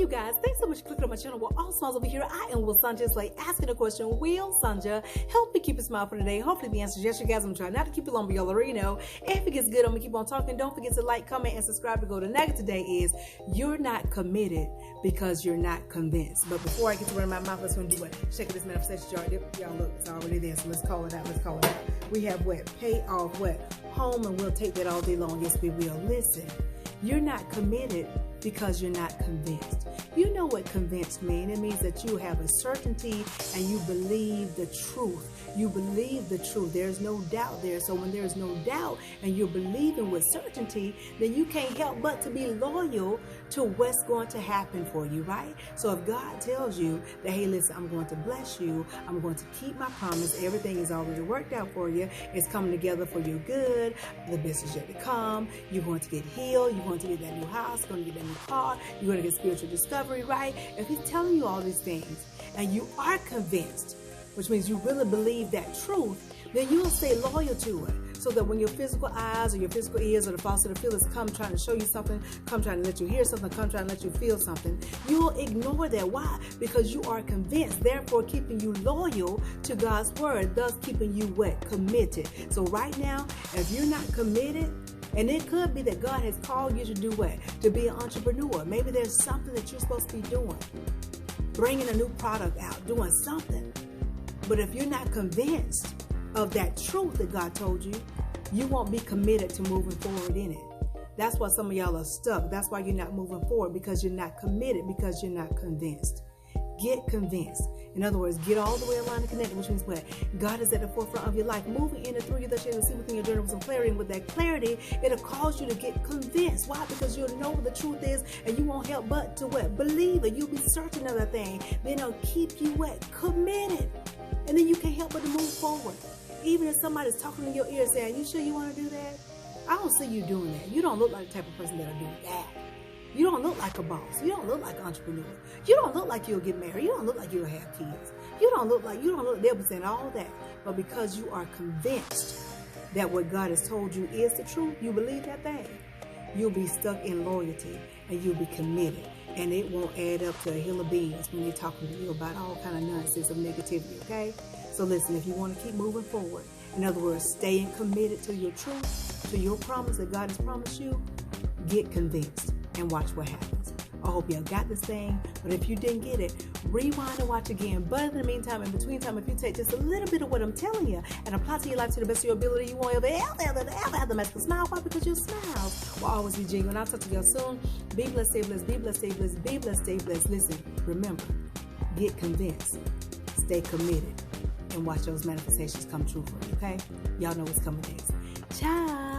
you guys, thanks so much for clicking on my channel. We're all smiles over here. I am Will Sanja, like asking a question. Will Sanja help me keep a smile for today? Hopefully the answer is yes, you guys. I'm trying not to keep it long, but y'all already know. If it gets good, I'm gonna keep on talking. Don't forget to like, comment, and subscribe to go. The negative today is you're not committed because you're not convinced. But before I get to running my mouth, let's go do what? Check this manifestation chart. Y'all look, it's already there. So let's call it out. Let's call it out. We have what? Pay off what? Home, and we'll take that all day long. Yes, we will. Listen, you're not committed because you're not convinced. You know what convinced means? It means that you have a certainty and you believe the truth. You believe the truth. There's no doubt there. So when there's no doubt and you're believing with certainty, then you can't help but to be loyal to what's going to happen for you, right? So if God tells you that, hey, listen, I'm going to bless you, I'm going to keep my promise, everything is already worked out for you, it's coming together for your good, the business yet to come, you're going to get healed, you're going to get that new house, you're going to get that new car, you're going to get spiritual discovery, right? If he's telling you all these things and you are convinced, which means you really believe that truth, then you'll stay loyal to it. So that when your physical eyes or your physical ears or the false of the feelings come trying to show you something, come trying to let you hear something, come trying to let you feel something, you will ignore that. Why? Because you are convinced, therefore keeping you loyal to God's word, thus keeping you what? Committed. So right now, if you're not committed, and it could be that God has called you to do what? To be an entrepreneur. Maybe there's something that you're supposed to be doing. Bringing a new product out, doing something. But if you're not convinced of that truth that God told you, you won't be committed to moving forward in it. That's why some of y'all are stuck. That's why you're not moving forward, because you're not committed, because you're not convinced. Get convinced. In other words, get all the way aligned and connected, which means what? God is at the forefront of your life, moving in and through you, that you'll see within your journey with some clarity. And with that clarity, it'll cause you to get convinced. Why? Because you'll know what the truth is, and you won't help but to what? Believe it. You'll be certain of that thing. Then it'll keep you what? Committed. And then you can't help but to move forward. Even if somebody's talking in your ear saying, you sure you want to do that? I don't see you doing that. You don't look like the type of person that'll do that. You don't look like a boss. You don't look like an entrepreneur. You don't look like you'll get married. You don't look like you'll have kids. You don't look, they'll be saying all that. But because you are convinced that what God has told you is the truth, you believe that thing, you'll be stuck in loyalty and you'll be committed. And it won't add up to a hill of beans when they're talking to you about all kind of nonsense of negativity, okay? So listen, if you want to keep moving forward, in other words, staying committed to your truth, to your promise that God has promised you, get convinced and watch what happens. I hope y'all got this thing, but if you didn't get it, rewind and watch again. But in the meantime, in between time, if you take just a little bit of what I'm telling you and apply to your life to the best of your ability, you won't ever have the magical smile. Why? Because your smiles will always be genuine. I'll talk to y'all soon. Be blessed, stay blessed, be blessed, stay blessed, be blessed, stay blessed. Listen, remember, get convinced, stay committed, and watch those manifestations come true for you, okay? Y'all know what's coming next. Ciao.